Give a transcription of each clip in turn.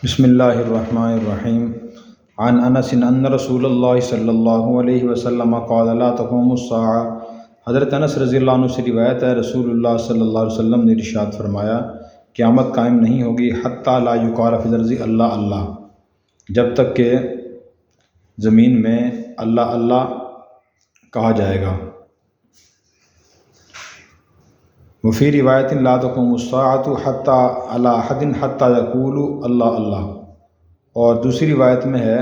بسم اللہ الرحمن الرحیم عن انس ان رسول اللہ صلی اللہ علیہ وسلم قال لا تقوم الساعة۔ حضرت انس رضی اللہ عنہ سے روایت ہے، رسول اللہ صلی اللہ علیہ وسلم نے ارشاد فرمایا قیامت قائم نہیں ہوگی حتی لا یقال فی الارض اللہ اللہ، جب تک کہ زمین میں اللہ اللہ کہا جائے گا۔ وفی روایت لا تقوم الساعة حتی علی احد حتی یقول اللہ اللہ، اور دوسری روایت میں ہے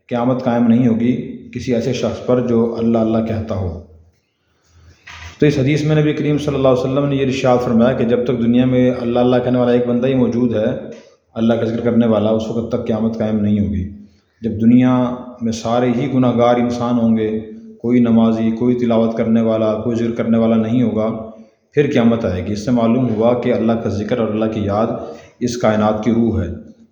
قیامت قائم نہیں ہوگی کسی ایسے شخص پر جو اللہ اللہ کہتا ہو۔ تو اس حدیث میں نبی کریم صلی اللہ علیہ وسلم نے یہ ارشاد فرمایا کہ جب تک دنیا میں اللہ اللہ کہنے والا ایک بندہ ہی موجود ہے، اللہ کا ذکر کرنے والا، اس وقت تک قیامت قائم نہیں ہوگی۔ جب دنیا میں سارے ہی گناہ گار انسان ہوں گے، کوئی نمازی، کوئی تلاوت کرنے والا، کوئی ذکر کرنے والا نہیں ہوگا، پھر قیامت آئے گی۔ اس سے معلوم ہوا کہ اللہ کا ذکر اور اللہ کی یاد اس کائنات کی روح ہے۔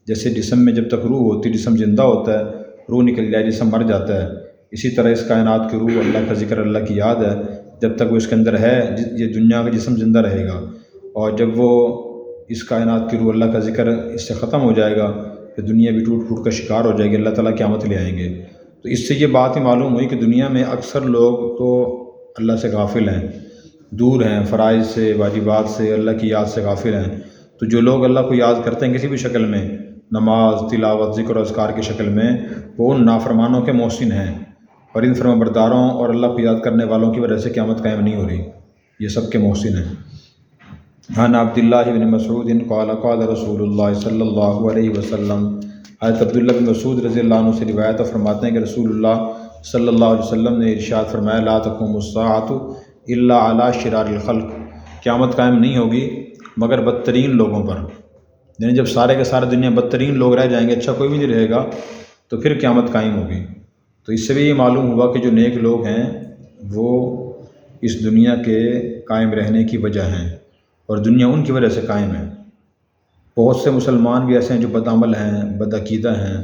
جیسے جسم میں جب تک روح ہوتی ہے، جسم زندہ ہوتا ہے، روح نکل جائے جسم مر جاتا ہے، اسی طرح اس کائنات کی روح اللہ کا ذکر، اللہ کی یاد ہے۔ جب تک وہ اس کے اندر ہے، یہ دنیا کا جسم زندہ رہے گا، اور جب وہ اس کائنات کی روح اللہ کا ذکر اس سے ختم ہو جائے گا، پھر دنیا بھی ٹوٹ پھوٹ کا شکار ہو جائے گی، اللہ تعالیٰ قیامت لے آئیں گے۔ تو اس سے یہ بات ہی معلوم ہوئی کہ دنیا میں اکثر لوگ تو اللہ سے غافل ہیں، دور ہیں، فرائض سے، واجبات سے، اللہ کی یاد سے غافل ہیں۔ تو جو لوگ اللہ کو یاد کرتے ہیں کسی بھی شکل میں، نماز، تلاوت، ذکر و اذکار کی شکل میں، وہ ان نافرمانوں کے محسن ہیں، اور ان فرما برداروں اور اللہ کو یاد کرنے والوں کی وجہ سے قیامت قائم نہیں ہو رہی، یہ سب کے محسن ہیں۔ عن عبداللہ بن مسعود قال قال رسول اللہ صلی اللہ علیہ وسلم، حضرت عبداللہ بن مسعود رضی اللہ عنہ سے روایت فرماتے ہیں کہ رسول اللہ صلی اللہ علیہ وسلم نے ارشاد فرمایا لا تقوم الساعة الا علی شرار الخلق، قیامت قائم نہیں ہوگی مگر بدترین لوگوں پر، یعنی جب سارے کے سارے دنیا بدترین لوگ رہ جائیں گے، اچھا کوئی بھی نہیں رہے گا، تو پھر قیامت قائم ہوگی۔ تو اس سے بھی یہ معلوم ہوا کہ جو نیک لوگ ہیں وہ اس دنیا کے قائم رہنے کی وجہ ہیں، اور دنیا ان کی وجہ سے قائم ہے۔ بہت سے مسلمان بھی ایسے ہیں جو بدعمل ہیں، بدعقیدہ ہیں،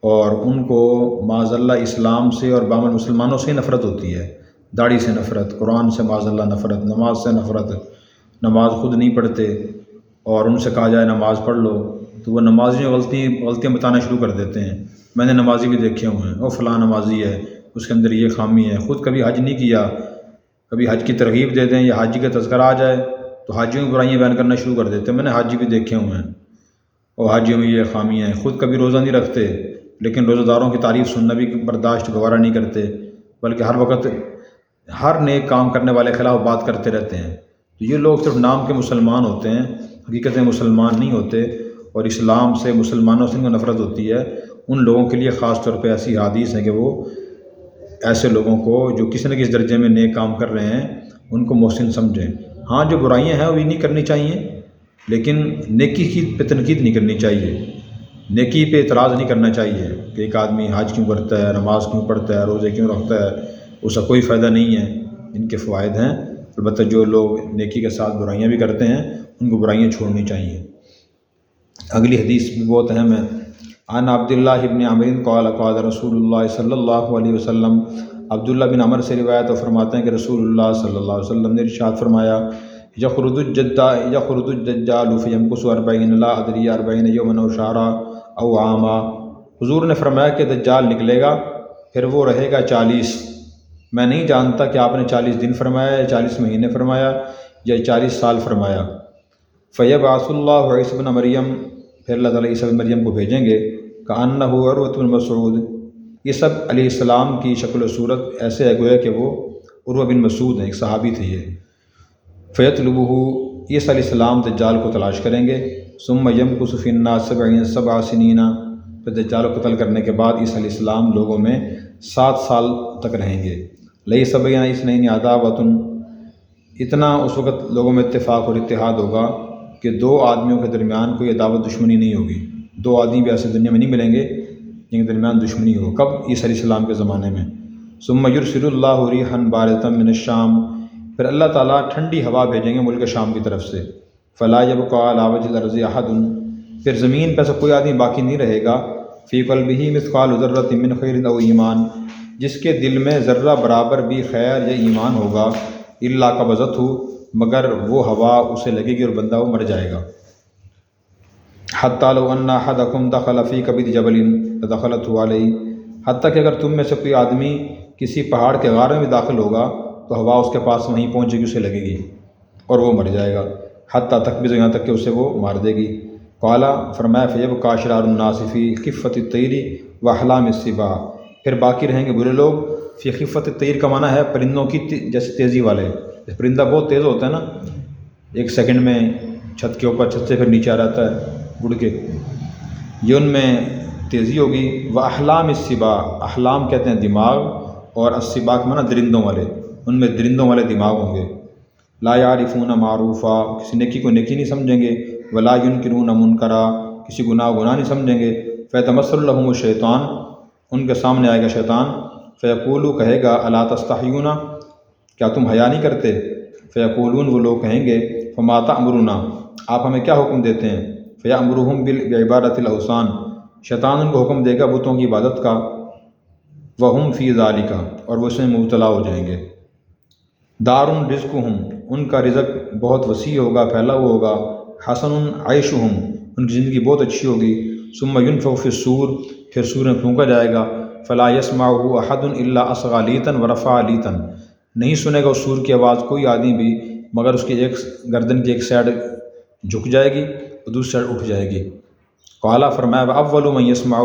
اور ان کو معاذ اللہ اسلام سے اور بامن مسلمانوں سے نفرت ہوتی ہے، داڑھی سے نفرت، قرآن سے معاذ اللہ نفرت، نماز سے نفرت، نماز خود نہیں پڑھتے، اور ان سے کہا جائے نماز پڑھ لو تو وہ نمازیوں غلطیاں بتانا شروع کر دیتے ہیں۔ میں نے نمازی بھی دیکھے ہوئے ہیں، وہ فلاں نمازی ہے، اس کے اندر یہ خامی ہے، خود کبھی حج نہیں کیا، کبھی حج کی ترغیب دے دیں یا حاجی کا تذکرہ آ جائے تو حاجیوں کی برائیاں بیان کرنا شروع کر دیتے ہیں۔ میں نے حاجی بھی دیکھے ہوئے ہیں اور حاجیوں میں یہ خامیاں ہیں، خود کبھی روزہ نہیں رکھتے لیکن روزہ داروں کی تعریف سننا بھی برداشت گوارا نہیں کرتے، بلکہ ہر وقت ہر نیک کام کرنے والے خلاف بات کرتے رہتے ہیں۔ تو یہ لوگ صرف نام کے مسلمان ہوتے ہیں، حقیقت میں مسلمان نہیں ہوتے، اور اسلام سے، مسلمانوں سے ان کو نفرت ہوتی ہے۔ ان لوگوں کے لیے خاص طور پہ ایسی حدیث ہے کہ وہ ایسے لوگوں کو جو کسی نہ کسی درجے میں نیک کام کر رہے ہیں ان کو محسن سمجھیں۔ ہاں جو برائیاں ہیں وہ بھی نہیں کرنی چاہیے، لیکن نیکی کی پہ تنقید نہیں کرنی چاہیے، نیکی پہ اعتراض نہیں کرنا چاہیے کہ ایک آدمی حج کیوں کرتا ہے، نماز کیوں پڑھتا ہے، روزے کیوں رکھتا ہے، اس کا کوئی فائدہ نہیں ہے۔ ان کے فوائد ہیں، البتہ جو لوگ نیکی کے ساتھ برائیاں بھی کرتے ہیں ان کو برائیاں چھوڑنی چاہیے۔ اگلی حدیث بھی بہت اہم ہے۔ عن عبداللہ بن عمر قال قال رسول اللہ صلی اللہ علیہ وسلم، عبداللہ بن عمر سے روایت فرماتے ہیں کہ رسول اللہ صلی اللہ علیہ وسلم نے ارشاد فرمایا یخرج الدجال فیمکث 40 لا ادری 40 یوما او شہرا او عاما، حضور نے فرمایا کہ دجال نکلے گا، پھر وہ رہے گا 40، میں نہیں جانتا کہ آپ نے 40 دن فرمایا یا 40 مہینے فرمایا یا 40 سال فرمایا۔ فیبعث اللہ عیسی بن مریم، پھر اللہ تعالیٰ عیسی بن مریم کو بھیجیں گے، کأنہ عروۃ بن مسعود، یہ سب علیہ السلام کی شکل و صورت ایسے ہے گویا کہ وہ عروہ بن مسعود ہیں، ایک صحابی تھے یہ۔ فیطلبہ، عیسی علیہ السلام دجال کو تلاش کریں گے، ثم یمکث فی الناس 7 سنین، پھر دجال کو قتل کرنے کے بعد عیسی علیہ السلام لوگوں میں 7 سال تک رہیں گے۔ لیس بین اثنین عداوۃ، اتنا اس وقت لوگوں میں اتفاق اور اتحاد ہوگا کہ 2 آدمیوں کے درمیان کوئی عداوت دشمنی نہیں ہوگی۔ 2 آدمی بھی ایسے دنیا میں نہیں ملیں گے جن کے درمیان دشمنی ہو۔ کب؟ عیسی علیہ السلام کے زمانے میں۔ ثم یرسل اللہ ریحا باردۃ من الشام، پھر اللہ تعالیٰ ٹھنڈی ہوا بھیجیں گے ملک شام کی طرف سے۔ فلا یبقى علی وجہ الارض احد، پھر زمین پہ ایسا کوئی آدمی باقی نہیں رہے گا، فی قلبہ مثقال ذرۃ من خیر او ایمان، جس کے دل میں ذرہ برابر بھی خیر یا ایمان ہوگا، الا قبضتہ، مگر وہ ہوا اسے لگے گی اور بندہ وہ مر جائے گا۔ حتیٰ لو ان احدکم دخل فی کبد جبل لدخلته علیہ، حتیٰ کہ اگر تم میں سے کوئی آدمی کسی پہاڑ کے غار میں بھی داخل ہوگا تو ہوا اس کے پاس وہیں پہنچے گی، اسے لگے گی اور وہ مر جائے گا، حتیٰ تقبض، یہاں تک کہ اسے وہ مار دے گی۔ قالا، فرمایا فیبقی شرار الناس فی خفۃ الطیر واحلام الصبا، پھر باقی رہیں گے برے لوگ فی خفۃ الطیر کا معنی ہے پرندوں کی جیسے تیزی والے، پرندہ بہت تیز ہوتا ہے نا، ایک سیکنڈ میں چھت کے اوپر، چھت سے پھر نیچے آ جاتا ہے اڑ کے، یہ ان میں تیزی ہوگی۔ واحلام الصبا، احلام کہتے ہیں دماغ، اور الصبا کا معنی درندوں والے، ان میں درندوں والے دماغ ہوں گے۔ لا یعرفون معروفا، کسی نیکی کو نیکی نہیں سمجھیں گے، ولا ینکرون منکرا، کسی گناہ کو گناہ نہیں سمجھیں گے۔ فیتمثل لهم الشیطان، ان کے سامنے آئے گا شیطان، فیقولو، کہے گا الا تستحیون، کیا تم حیا نہیں کرتے؟ فیقولون، وہ لوگ کہیں گے فما تأمرنا، آپ ہمیں کیا حکم دیتے ہیں؟ فیأمرهم بعبادۃ الاوثان، شیطان ان کو حکم دے گا بتوں کی عبادت کا، وہم فی ذالک، اور وہ اس میں مبتلا ہو جائیں گے۔ دار رزقہم، ان کا رزق بہت وسیع ہوگا، پھیلا ہوا ہوگا۔ حسن عیشہم، ان کی زندگی بہت اچھی ہوگی۔ ثم ینفخ فی الصور، پھر سور میں پھونکا جائے گا، فلا یسمعہ احد الا اصغى لیتا ورفع لیتا، نہیں سنے گا اس سور کی آواز کوئی آدمی بھی مگر اس کی ایک گردن کی ایک سائڈ جھک جائے گی اور دوسری سائڈ اٹھ جائے گی۔ قالا، فرمایا اول من یسمعہ،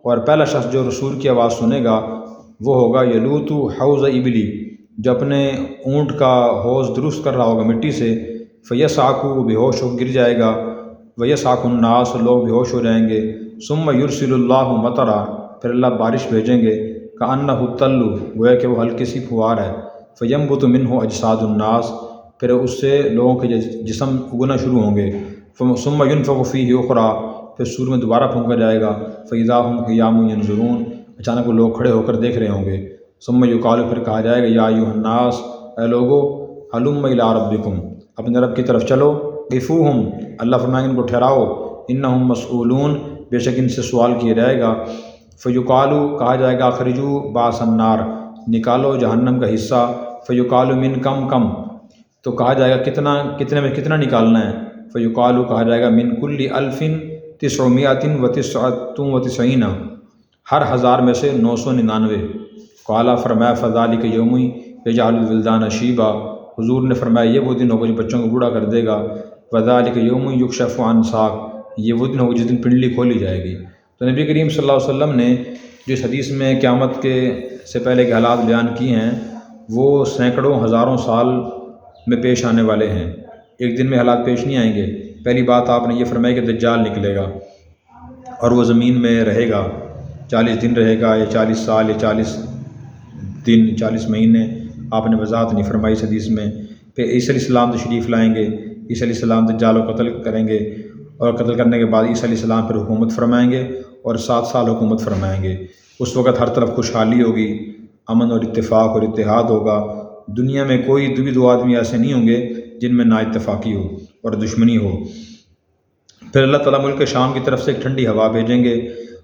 اور پہلا شخص جو سور کی آواز سنے گا وہ ہوگا یلوت حوض ابلی، جو اپنے اونٹ کا حوض درست کر رہا ہوگا مٹی سے، فیصعق، وہ بے ہوش ہو گر جائے گا، ویصعق الناس، لوگ بے ہوش ہو جائیں گے۔ ثم یرسل اللہ مطرا، پھر اللہ بارش بھیجیں گے، کأنہ الطل، گویا کہ وہ ہلکی سی پھوار ہے، فینبت منہ اجساد الناس، پھر اس سے لوگوں کے جسم اگنا شروع ہوں گے۔ ثم ینفخ فیہ اخری، پھر سور میں دوبارہ پھونکا جائے گا، فاذا ہم قیام ینظرون، اچانک وہ لوگ کھڑے ہو کر دیکھ رہے ہوں گے۔ ثم یقال، پھر کہا جائے گا یا ایھا الناس، اے لوگو، ہلم الی ربکم، اپنے رب کی طرف چلو، قفوہم، اللہ فرمائیں ان کو ٹھہراؤ، انہم مسئولون، بے شک ان سے سوال کیا جائے گا۔ فیقال، کہا جائے گا اخرجوا باس النار، نکالو جہنم کا حصہ، فیقال من کم کم، تو کہا جائے گا کتنے میں کتنا نکالنا ہے؟ فیقال، کہا جائے گا من کل الف تسعمائۃ وتسعۃ وتسعین، ہر 1000 میں سے 999۔ قالا، فرمایا فذلک یوم یجعل الولدان شیبا، حضور نے فرمایا یہ وہ دن ہوگا جو بچوں کو بوڑھا کر دے گا۔ وذلک یوم یکشف عن ساق، یہ وہ دن ہوگا جس دن پنڈلی کھولی جائے گی۔ تو نبی کریم صلی اللہ علیہ وسلم نے جو اس حدیث میں قیامت کے سے پہلے کے حالات بیان کیے ہیں وہ سینکڑوں ہزاروں سال میں پیش آنے والے ہیں، ایک دن میں حالات پیش نہیں آئیں گے۔ پہلی بات آپ نے یہ فرمائی کہ دجال نکلے گا اور وہ زمین میں رہے گا، 40 دن رہے گا، یا 40 سال، یا 40 دن، 40 مہینے، آپ نے وضاحت نہیں فرمائی اس حدیث میں۔ پھر عیسی علیہ السلام تشریف لائیں گے، عیسی علیہ السلام دجال کو قتل کریں گے، اور قتل کرنے کے بعد عیسی علیہ السلام پھر حکومت فرمائیں گے اور 7 سال حکومت فرمائیں گے۔ اس وقت ہر طرف خوشحالی ہوگی، امن اور اتفاق اور اتحاد ہوگا، دنیا میں کوئی بھی دو آدمی ایسے نہیں ہوں گے جن میں نا اتفاقی ہو اور دشمنی ہو۔ پھر اللہ تعالیٰ ملک شام کی طرف سے ایک ٹھنڈی ہوا بھیجیں گے،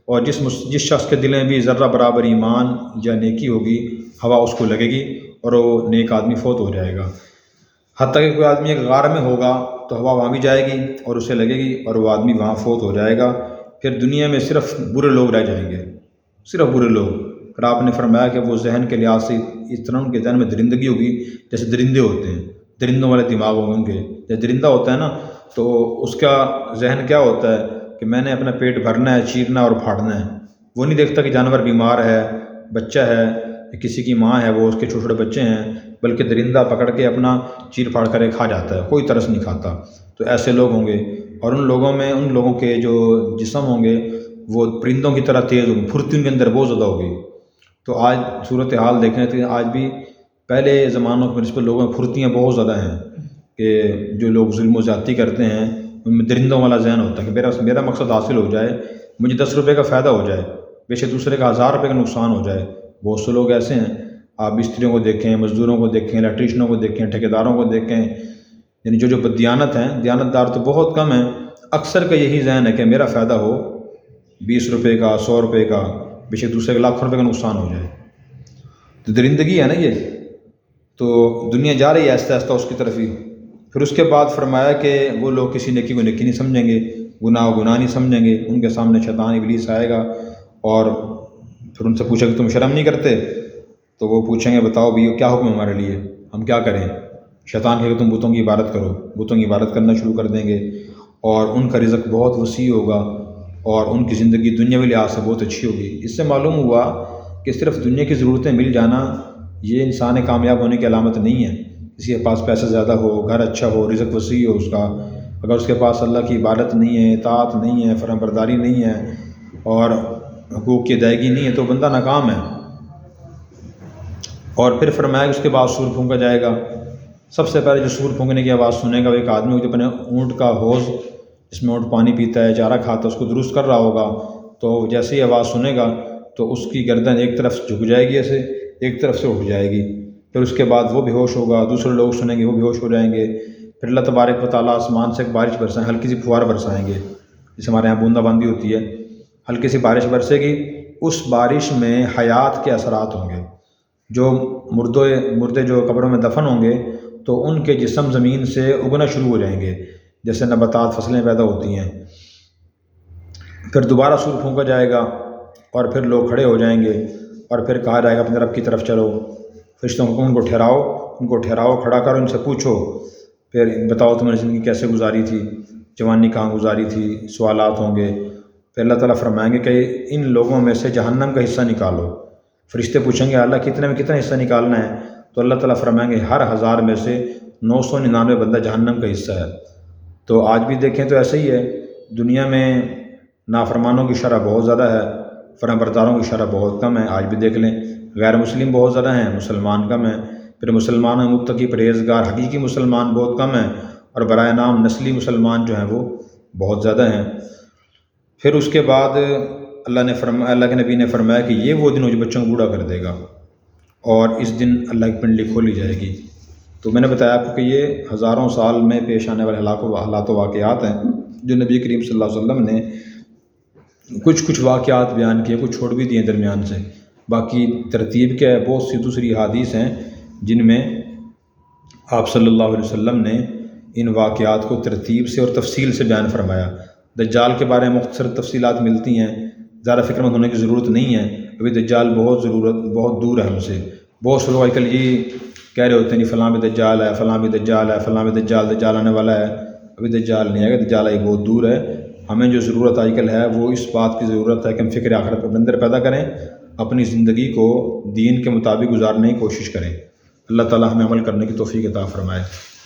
اور جس شخص کے دل میں بھی ذرہ برابر ایمان یا نیکی ہوگی، ہوا اس کو لگے گی اور وہ نیک آدمی فوت ہو جائے گا۔ حتیٰ کہ کوئی آدمی ایک غار میں ہوگا تو ہوا وہاں بھی جائے گی اور اسے لگے گی اور وہ آدمی وہاں فوت ہو جائے گا۔ پھر دنیا میں صرف برے لوگ رہ جائیں گے، صرف برے لوگ۔ پھر آپ نے فرمایا کہ وہ ذہن کے لحاظ سے اس طرح ان کے ذہن میں درندگی ہوگی جیسے درندے ہوتے ہیں، درندوں والے دماغ ہوں گے۔ جب درندہ ہوتا ہے نا تو اس کا ذہن کیا ہوتا ہے کہ میں نے اپنا پیٹ بھرنا ہے، چیرنا اور پھاڑنا ہے، وہ نہیں دیکھتا کہ جانور بیمار ہے، بچہ ہے، کسی کی ماں ہے، وہ اس کے چھوٹے چھوٹے بچے ہیں، بلکہ درندہ پکڑ کے اپنا چیر پھاڑ کر کھا جاتا ہے، کوئی ترس نہیں کھاتا۔ تو ایسے لوگ ہوں گے، اور ان لوگوں کے جو جسم ہوں گے وہ پرندوں کی طرح تیز ہوں گے، پھرتی ان کے اندر بہت زیادہ ہوگی۔ تو آج صورتحال دیکھیں تو آج بھی پہلے زمانوں کے نسبت لوگوں میں پھرتیاں بہت زیادہ ہیں، کہ جو لوگ ظلم و زیادتی کرتے ہیں ان میں درندوں والا ذہن ہوتا ہے کہ میرا مقصد حاصل ہو جائے، مجھے 10 روپے کا فائدہ ہو جائے، بے شک دوسرے کا 1000 روپے کا نقصان ہو جائے۔ بہت سے لوگ ایسے ہیں، آپ مستریوں کو دیکھیں، مزدوروں کو دیکھیں، الیکٹریشنوں کو دیکھیں، ٹھیکیداروں کو دیکھیں، یعنی جو بددیانت ہیں، دیانتدار تو بہت کم ہیں، اکثر کا یہی ذہن ہے کہ میرا فائدہ ہو، 20 روپے کا، 100 روپے کا، بے شک دوسرے کا لاکھوں روپے کا نقصان ہو جائے۔ تو درندگی ہے نا یہ، تو دنیا جا رہی ہے آہستہ آہستہ اس کی طرف ہی۔ پھر اس کے بعد فرمایا کہ وہ لوگ کسی نیکی کو نیکی نہیں سمجھیں گے، گناہ نہیں سمجھیں گے، ان کے سامنے شیطان ابلیس آئے گا اور پھر ان سے پوچھا کہ تم شرم نہیں کرتے؟ تو وہ پوچھیں گے بتاؤ بھی کیا حکم ہے ہمارے لیے، ہم کیا کریں؟ شیطان کہے کہ تم بتوں کی عبادت کرو، بتوں کی عبادت کرنا شروع کر دیں گے، اور ان کا رزق بہت وسیع ہوگا اور ان کی زندگی دنیاوی لحاظ سے بہت اچھی ہوگی۔ اس سے معلوم ہوا کہ صرف دنیا کی ضرورتیں مل جانا یہ انسان کامیاب ہونے کی علامت نہیں ہے۔ کسی کے پاس پیسہ زیادہ ہو، گھر اچھا ہو، رزق وسیع ہو اس کا، اگر اس کے پاس اللہ کی عبادت نہیں ہے، اطاعت نہیں ہے، فرمان برداری نہیں ہے اور حقوق کی ادائیگی نہیں ہے تو بندہ ناکام ہے۔ اور پھر فرمایا کہ اس کے بعد سور پھونکا جائے گا۔ سب سے پہلے جو سور پھونکنے کی آواز سنے گا وہ ایک آدمی جو اپنے اونٹ کا حوض جس میں اونٹ پانی پیتا ہے، چارہ کھاتا ہے، اس کو درست کر رہا ہوگا، تو جیسے ہی آواز سنے گا تو اس کی گردن ایک طرف جھک جائے گی، ایسے ایک طرف سے اٹھ جائے گی۔ پھر اس کے بعد وہ بے ہوش ہوگا، دوسرے لوگ سنیں گے وہ بے ہوش ہو جائیں گے۔ پھر اللہ تبارک و تعالیٰ آسمان سے ایک بارش برسائیں، ہلکی سی پھوار برسائیں گے، جیسے ہمارے یہاں بوندا باندی ہوتی ہے، ہلکی سی بارش برسے گی۔ اس بارش میں حیات کے اثرات ہوں گے، جو مردے جو قبروں میں دفن ہوں گے تو ان کے جسم زمین سے اگنا شروع ہو جائیں گے، جیسے نباتات فصلیں پیدا ہوتی ہیں۔ پھر دوبارہ سور پھونکا جائے گا اور پھر لوگ کھڑے ہو جائیں گے اور پھر کہا جائے گا اپنے رب کی طرف چلو، فرشتوں کو ان کو ٹھہراؤ، کھڑا کرو، ان سے پوچھو، پھر بتاؤ تم نے زندگی کیسے گزاری تھی، جوانی کہاں گزاری تھی، سوالات ہوں گے۔ پھر اللہ تعالیٰ فرمائیں گے کہ ان لوگوں میں سے جہنم کا حصہ نکالو۔ فرشتے پوچھیں گے اللہ کتنے میں کتنا حصہ نکالنا ہے؟ تو اللہ تعالیٰ فرمائیں گے ہر 1000 میں سے 999 بندہ جہنم کا حصہ ہے۔ تو آج بھی دیکھیں تو ایسے ہی ہے، دنیا میں نافرمانوں کی شرح بہت زیادہ ہے، فرمان برداروں کی شرح بہت کم ہے۔ آج بھی دیکھ لیں، غیر مسلم بہت زیادہ ہیں، مسلمان کم ہیں۔ پھر مسلمان میں متقی پرہیزگار حقیقی مسلمان بہت کم ہیں، اور برائے نام نسلی مسلمان جو ہیں وہ بہت زیادہ ہیں۔ پھر اس کے بعد اللہ کے نبی نے فرمایا کہ یہ وہ دن ہو جو بچوں کو بوڑھا کر دے گا، اور اس دن اللہ کی پنڈلی کھولی جائے گی۔ تو میں نے بتایا آپ کو کہ یہ ہزاروں سال میں پیش آنے والے حالات و واقعات ہیں جو نبی کریم صلی اللہ علیہ وسلم نے کچھ واقعات بیان کیے، کچھ چھوڑ بھی دیے درمیان سے، باقی ترتیب کے بہت سی دوسری احادیث ہیں جن میں آپ صلی اللہ علیہ وسلم نے ان واقعات کو ترتیب سے اور تفصیل سے بیان فرمایا۔ دجال کے بارے میں مختصر تفصیلات ملتی ہیں، زیادہ فکر مند ہونے کی ضرورت نہیں ہے، ابھی دجال بہت دور ہے ہم سے۔ بہت سے لوگ آج کل یہ کہہ رہے ہوتے ہیں فلاں بھی دجال ہے، فلاں بھی دجال ہے، فلاں بھی دجال آنے والا ہے۔ ابھی دجال نہیں آئے گا، دجال بہت دور ہے۔ ہمیں جو ضرورت آج کل ہے وہ اس بات کی ضرورت ہے کہ ہم فکر آخرت پر اندر پیدا کریں، اپنی زندگی کو دین کے مطابق گزارنے کی کوشش کریں۔ اللہ تعالی ہمیں عمل کرنے کی توفیق عطا فرمائے۔